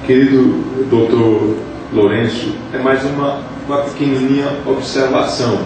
Querido doutor Lourenço, é mais uma pequenininha observação.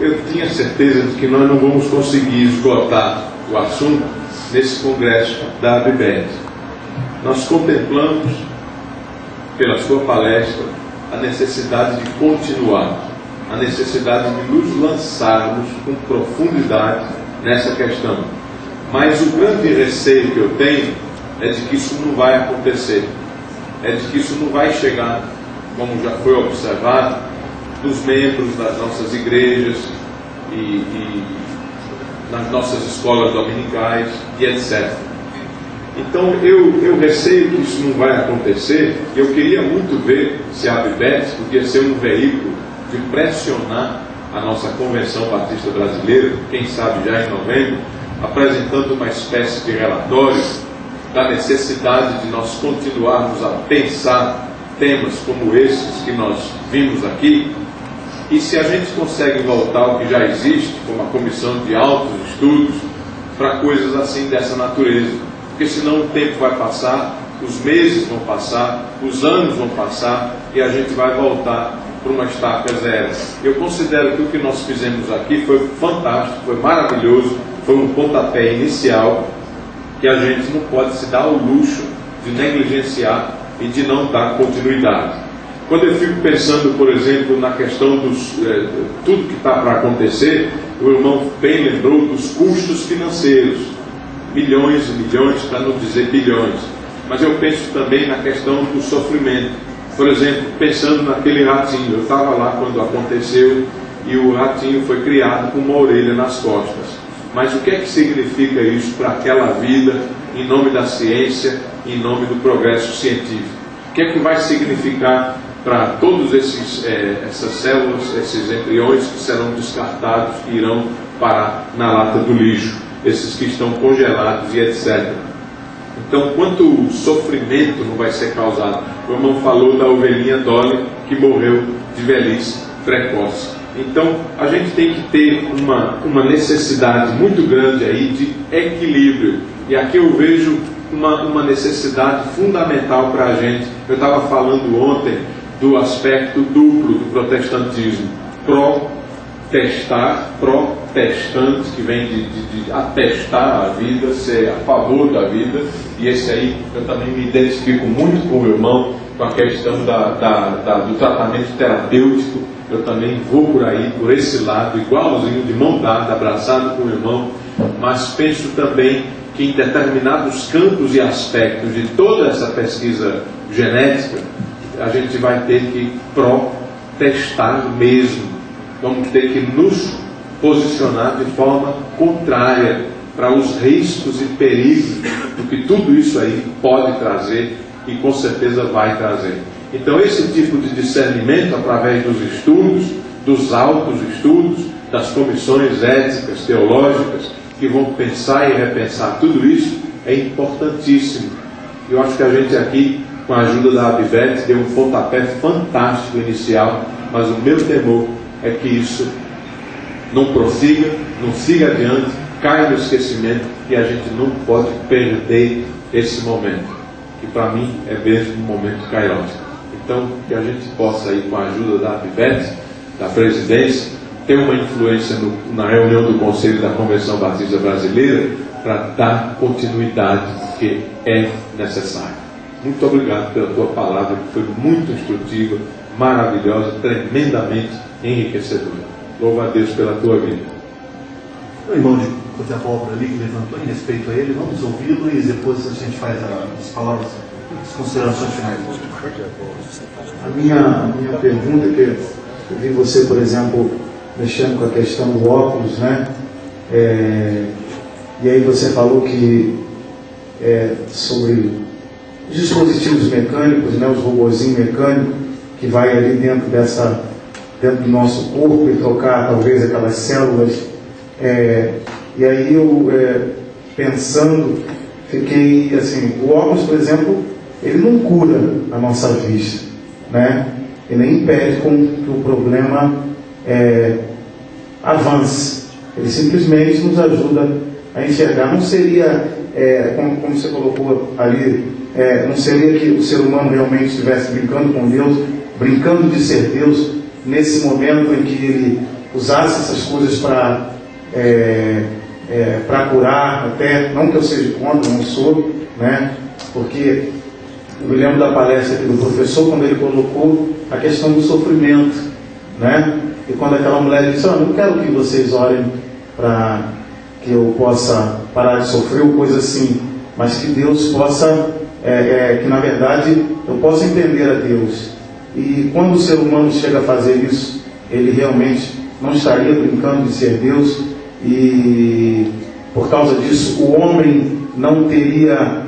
Eu tinha certeza de que nós não vamos conseguir esgotar o assunto nesse congresso da ABBET. Nós contemplamos, pela sua palestra, a necessidade de continuar, a necessidade de nos lançarmos com profundidade nessa questão. Mas o grande receio que eu tenho é de que isso não vai acontecer, é de que isso não vai chegar, como já foi observado, dos membros das nossas igrejas e nas nossas escolas dominicais e etc. Então eu receio que isso não vai acontecer. Eu queria muito ver se a ABBET podia ser um veículo de pressionar a nossa Convenção Batista Brasileira, quem sabe já em novembro, apresentando uma espécie de relatório da necessidade de nós continuarmos a pensar temas como esses que nós vimos aqui, e se a gente consegue voltar ao que já existe, como a comissão de altos estudos, para coisas assim dessa natureza, porque senão o tempo vai passar, os meses vão passar, os anos vão passar, e a gente vai voltar para uma estaca zero. Eu considero que o que nós fizemos aqui foi fantástico, foi maravilhoso, foi um pontapé inicial, que a gente não pode se dar o luxo de negligenciar e de não dar continuidade. Quando eu fico pensando, por exemplo, na questão dos tudo que está para acontecer, o irmão bem lembrou dos custos financeiros, milhões e milhões, para não dizer bilhões. Mas eu penso também na questão do sofrimento. Por exemplo, pensando naquele ratinho, eu estava lá quando aconteceu e o ratinho foi criado com uma orelha nas costas. Mas o que é que significa isso para aquela vida, em nome da ciência, em nome do progresso científico? O que é que vai significar para todos essas células, esses embriões que serão descartados, que irão parar na lata do lixo, esses que estão congelados e etc. Então, quanto sofrimento não vai ser causado? O irmão falou da ovelhinha Dolly, que morreu de velhice precoce. Então, a gente tem que ter uma necessidade muito grande aí de equilíbrio. E aqui eu vejo uma necessidade fundamental para a gente. Eu estava falando ontem do aspecto duplo do protestantismo. Protestante, que vem de atestar a vida, ser a favor da vida. E esse aí, eu também me identifico muito com o irmão, com a questão do tratamento terapêutico. Eu também vou por aí, por esse lado, igualzinho, de mão dada, abraçado com o irmão, mas penso também que em determinados campos e aspectos de toda essa pesquisa genética, a gente vai ter que protestar mesmo. Vamos ter que nos posicionar de forma contrária para os riscos e perigos do que tudo isso aí pode trazer e com certeza vai trazer. Então, esse tipo de discernimento, através dos estudos, dos altos estudos, das comissões éticas, teológicas, que vão pensar e repensar tudo isso, é importantíssimo. Eu acho que a gente aqui, com a ajuda da ABBET, deu um pontapé fantástico inicial, mas o meu temor é que isso não prossiga, não siga adiante, caia no esquecimento, e a gente não pode perder esse momento, que para mim é mesmo um momento caótico. Então, que a gente possa, aí, com a ajuda da ABBET, da presidência, ter uma influência na reunião do Conselho da Convenção Batista Brasileira para dar continuidade, porque é necessário. Muito obrigado pela tua palavra, que foi muito instrutiva, maravilhosa, tremendamente enriquecedora. Louva a Deus pela tua vida. O irmão de Coteapópolis ali que levantou em respeito a ele, vamos ouvi-lo e depois a gente faz as palavras, as considerações finais. A minha pergunta é que eu vi você, por exemplo, mexendo com a questão do óculos, né? E aí você falou que sobre os dispositivos mecânicos, né? Os robozinhos mecânicos que vai ali dentro do nosso corpo e trocar talvez aquelas células. E aí eu pensando, fiquei assim, o óculos, por exemplo, ele não cura a nossa vista, né? Ele impede que o problema avance. Ele simplesmente nos ajuda a enxergar. Não seria como você colocou ali, não seria que o ser humano realmente estivesse brincando com Deus, brincando de ser Deus, nesse momento em que ele usasse essas coisas para curar, até, não que eu seja contra, não sou, né? Porque eu me lembro da palestra aqui do professor, quando ele colocou a questão do sofrimento, né? E quando aquela mulher disse, não quero que vocês orem para que eu possa parar de sofrer ou coisa assim, mas que Deus possa, que na verdade eu possa entender a Deus. E quando o ser humano chega a fazer isso, ele realmente não estaria brincando de ser Deus, e por causa disso o homem não teria,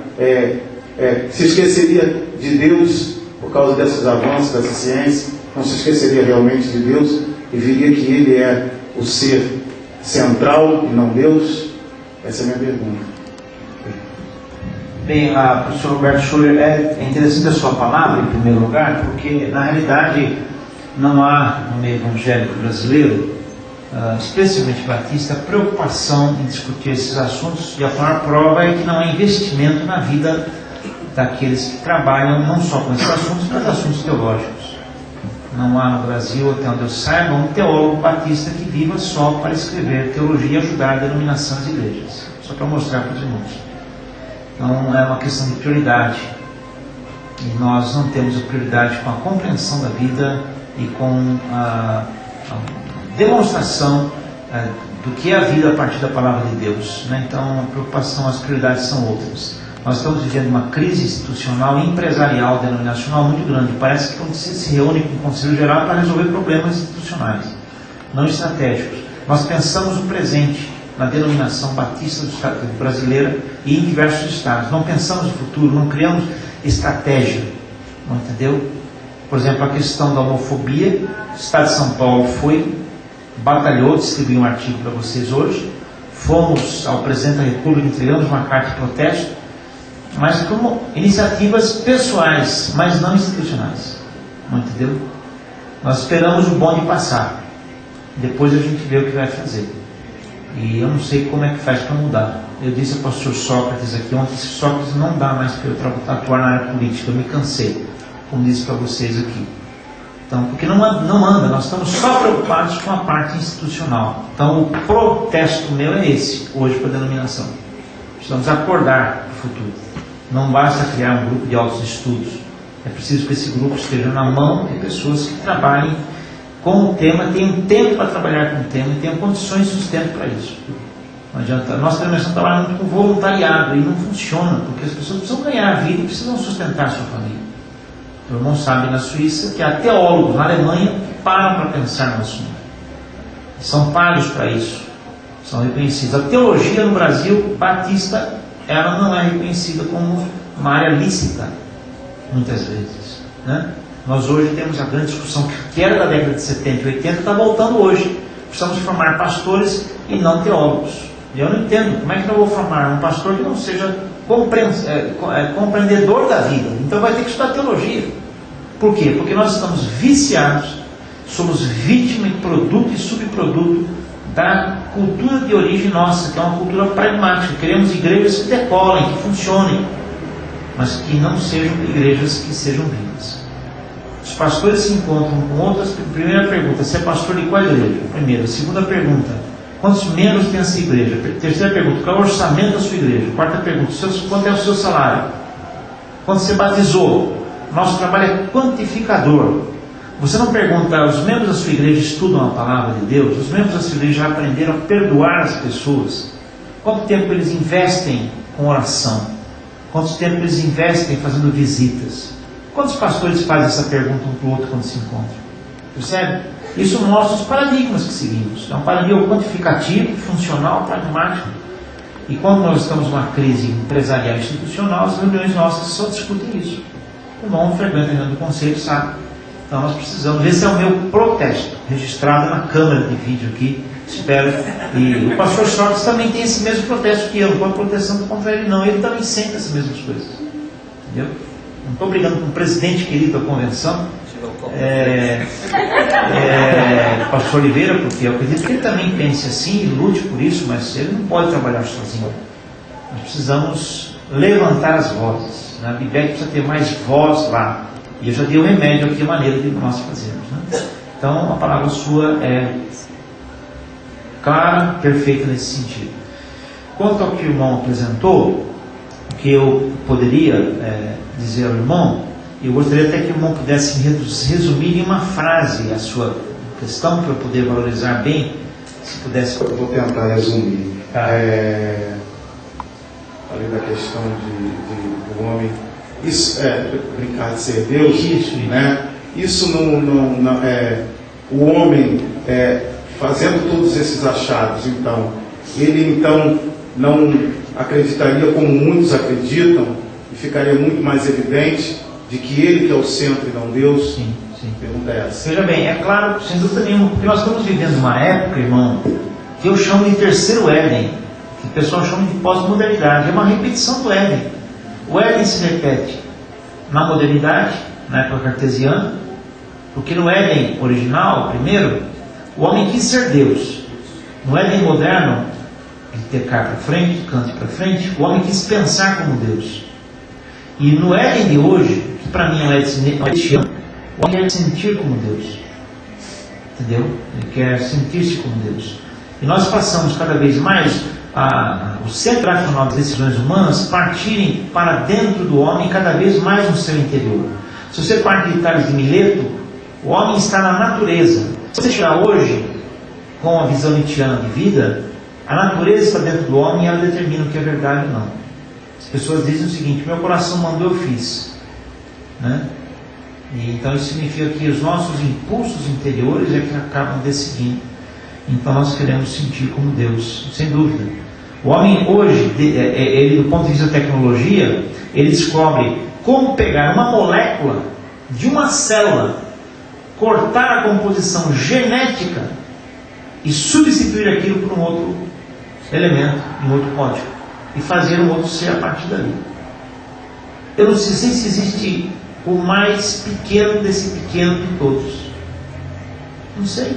se esqueceria de Deus por causa desses avanços, dessa ciência, não se esqueceria realmente de Deus e viria que Ele é o ser central e não Deus. Essa é a minha pergunta. Bem, professor Roberto Schuller, é interessante a sua palavra, em primeiro lugar, porque na realidade não há no meio evangélico brasileiro, especialmente batista, preocupação em discutir esses assuntos, e a maior prova é que não há investimento na vida daqueles que trabalham não só com esses assuntos, mas assuntos teológicos. Não há no Brasil, até onde eu saiba, um teólogo batista que viva só para escrever teologia e ajudar a denominação das igrejas, só para mostrar para os irmãos. Então é uma questão de prioridade, e nós não temos a prioridade com a compreensão da vida e com a demonstração do que é a vida a partir da palavra de Deus, né? Então a preocupação, as prioridades são outras. Nós estamos vivendo uma crise institucional e empresarial denominacional muito grande. Parece que quando você se reúne com o Conselho Geral é para resolver problemas institucionais, não estratégicos. Nós pensamos no presente, na denominação batista brasileira e em diversos estados. Não pensamos no futuro, não criamos estratégia, não entendeu? Por exemplo, a questão da homofobia, o Estado de São Paulo batalhou, distribuiu um artigo para vocês hoje, fomos ao presidente da República, entregamos uma carta de protesto, mas como iniciativas pessoais, mas não institucionais, não entendeu? Nós esperamos o bonde passar, depois a gente vê o que vai fazer. E eu não sei como é que faz para mudar. Eu disse ao pastor Sócrates aqui ontem, Sócrates, não dá mais para eu atuar na área política, eu me cansei, como disse para vocês aqui. Então, porque não anda, nós estamos só preocupados com a parte institucional. Então o protesto meu é esse, hoje, para a denominação. Precisamos acordar para o futuro. Não basta criar um grupo de altos estudos, é preciso que esse grupo esteja na mão de pessoas que trabalhem com o tema, tenham tempo para trabalhar com o tema e tenham condições de sustento para isso. Não adianta, a nossa denominação trabalha muito com voluntariado e não funciona, porque as pessoas precisam ganhar a vida e precisam sustentar a sua família. O irmão sabe na Suíça que há teólogos na Alemanha que param para pensar no assunto. São pagos para isso, são reconhecidos. A teologia no Brasil, batista, ela não é reconhecida como uma área lícita, muitas vezes, né? Nós hoje temos a grande discussão que era da década de 70 e 80, está voltando hoje. Precisamos formar pastores e não teólogos. E eu não entendo, como é que eu vou formar um pastor que não seja compreendedor da vida? Então vai ter que estudar teologia. Por quê? Porque nós estamos viciados, somos vítima e produto e subproduto da cultura de origem nossa, que é uma cultura pragmática. Queremos igrejas que decolem, que funcionem, mas que não sejam igrejas que sejam vivas. Os pastores se encontram com outras. Primeira pergunta, você é pastor de qual igreja? Primeira. Segunda pergunta, quantos membros tem essa igreja? Terceira pergunta, qual é o orçamento da sua igreja? Quarta pergunta, quanto é o seu salário? Quando você batizou? Nosso trabalho é quantificador. Você não pergunta, os membros da sua igreja estudam a palavra de Deus? Os membros da sua igreja já aprenderam a perdoar as pessoas? Quanto tempo eles investem com oração? Quanto tempo eles investem fazendo visitas? Quantos pastores fazem essa pergunta um para o outro quando se encontram? Percebe? Isso mostra os paradigmas que seguimos. É um paradigma quantificativo, funcional, pragmático. E quando nós estamos numa crise empresarial e institucional, as reuniões nossas só discutem isso. O irmão frequenta a reunião do conselho, sabe? Então nós precisamos, esse é o meu protesto, registrado na câmera de vídeo aqui, espero. E o pastor Sócrates também tem esse mesmo protesto que eu, não estou protestando contra ele não, ele também sente essas mesmas coisas. Entendeu? Não estou brigando com o presidente querido da convenção, pastor Oliveira, porque eu acredito que ele também pense assim e lute por isso, mas ele não pode trabalhar sozinho. Nós precisamos levantar as vozes. Na Bíblia precisa ter mais voz lá. E eu já dei um remédio aqui, a maneira de nós fazermos, né? Então a palavra sua é clara, perfeita nesse sentido. Quanto ao que o irmão apresentou, o que eu poderia dizer ao irmão, eu gostaria até que o irmão pudesse resumir em uma frase a sua questão, para eu poder valorizar bem, se pudesse. Eu vou tentar resumir. Além da questão do homem, isso brincar de ser Deus, né? Isso não o homem fazendo todos esses achados, então ele não acreditaria como muitos acreditam, e ficaria muito mais evidente de que ele que é o centro e não Deus. Sim. Pergunta é essa. Veja bem, é claro, sem dúvida nenhuma, porque nós estamos vivendo uma época, irmão, que eu chamo de terceiro Éden, que o pessoal chama de pós-modernidade. É uma repetição do Éden. O Éden se repete na modernidade, na época cartesiana, porque no Éden original, primeiro, o homem quis ser Deus. No Éden moderno, de ter cá para frente, canto para frente, o homem quis pensar como Deus. E no Éden de hoje, que para mim é o Éden, o homem quer sentir como Deus. Entendeu? Ele quer sentir-se como Deus. E nós passamos cada vez mais o centro racional das decisões humanas partirem para dentro do homem cada vez mais no seu interior. Se você parte de Tales de Mileto, o homem está na natureza. Se você chegar hoje com a visão nietzschiana de vida, a natureza está dentro do homem e ela determina o que é verdade ou não. As pessoas dizem o seguinte: meu coração mandou, eu fiz, né? E então isso significa que os nossos impulsos interiores é que acabam decidindo. Então nós queremos sentir como Deus, sem dúvida. O homem hoje, ele do ponto de vista da tecnologia, ele descobre como pegar uma molécula de uma célula, cortar a composição genética e substituir aquilo por um outro elemento, um outro código, e fazer um outro ser a partir dali. Eu não sei se existe o mais pequeno desse pequeno de todos. Não sei.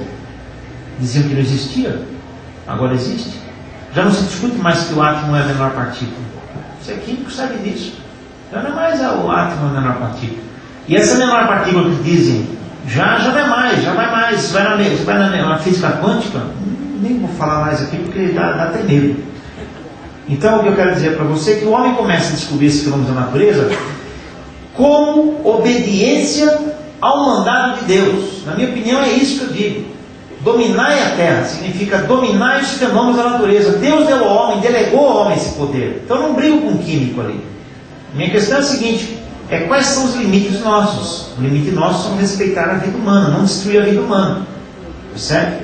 Diziam que não existia, agora existe. Já não se discute mais que o átomo é a menor partícula. Você é químico, sabe disso. Já não é mais o átomo a menor partícula. E essa menor partícula que dizem, já não é mais, já vai mais. Você vai na física quântica, nem vou falar mais aqui porque dá até medo. Então o que eu quero dizer para você é que o homem começa a descobrir esse fenômeno da natureza como obediência ao mandado de Deus. Na minha opinião é isso que eu digo. Dominai a terra significa dominar os fenômenos da natureza. Deus deu ao homem, delegou ao homem esse poder. Então eu não brigo com um químico ali. Minha questão é a seguinte: quais são os limites nossos? O limite nosso são respeitar a vida humana, não destruir a vida humana. Percebe?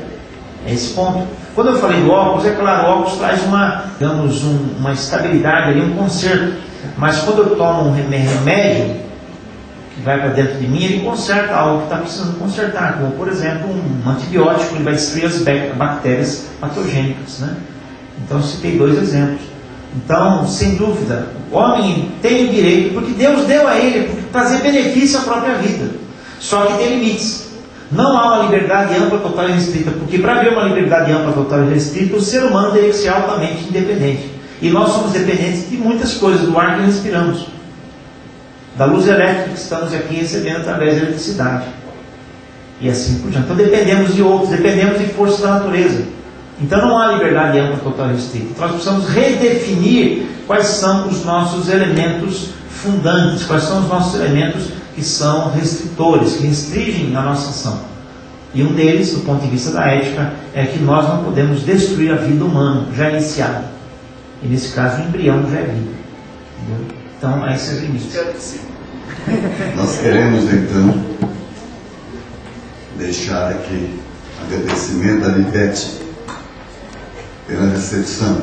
É esse ponto. Quando eu falei do óculos, é claro, o óculos traz uma estabilidade ali, um conserto. Mas quando eu tomo um remédio que vai para dentro de mim, ele conserta algo que está precisando consertar, como por exemplo um antibiótico, ele vai destruir as bactérias patogênicas, né? Então eu citei 2 exemplos. Então, sem dúvida, o homem tem o direito, porque Deus deu a ele, para trazer benefício à própria vida. Só que tem limites. Não há uma liberdade ampla, total e restrita, porque para haver uma liberdade ampla, total e restrita, o ser humano deve ser altamente independente. E nós somos dependentes de muitas coisas, do ar que respiramos, da luz elétrica que estamos aqui recebendo através da eletricidade, e assim por diante. Então dependemos de outros, dependemos de forças da natureza. Então não há liberdade ampla, total e restrita. Então nós precisamos redefinir quais são os nossos elementos fundantes, quais são os nossos elementos que são restritores, que restringem a nossa ação. E um deles, do ponto de vista da ética, é que nós não podemos destruir a vida humana já iniciada. E nesse caso o embrião já é vida. Entendeu? Então esse é o limite. Nós queremos então deixar aqui agradecimento a Livete pela recepção.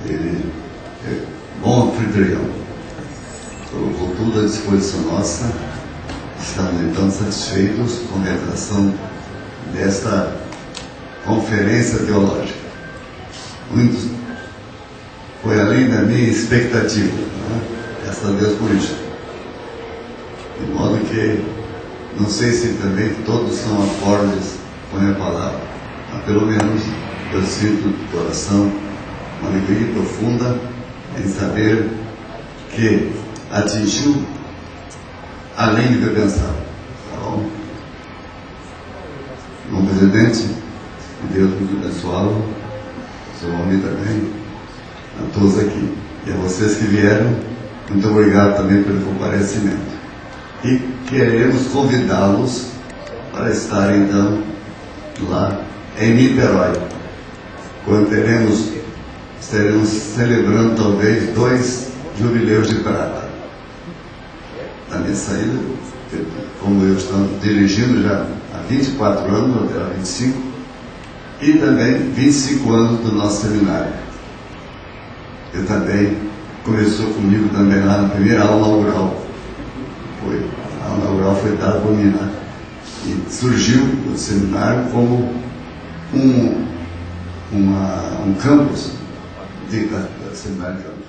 Ele é bom anfitrião, colocou tudo à disposição nossa. Estamos então satisfeitos com a realização desta conferência teológica. Foi além da minha expectativa, né? Graças a Deus por isso. De modo que, não sei se também todos são acordes com a palavra, mas pelo menos eu sinto do coração uma alegria profunda em saber que atingiu além do que eu pensava. Tá bom? Bom presidente, que Deus nos abençoe, seu homem também, a todos aqui. E a vocês que vieram, muito obrigado também pelo comparecimento. E queremos convidá-los para estar então lá em Niterói, quando estaremos celebrando talvez 2 jubileus de prata. Na minha saída, como eu estou dirigindo já há 24 anos, até há 25, e também 25 anos do nosso seminário. Eu também, começou comigo também lá na primeira aula inaugural. A aula inaugural foi dada por mim lá. E surgiu o seminário como um campus de seminário.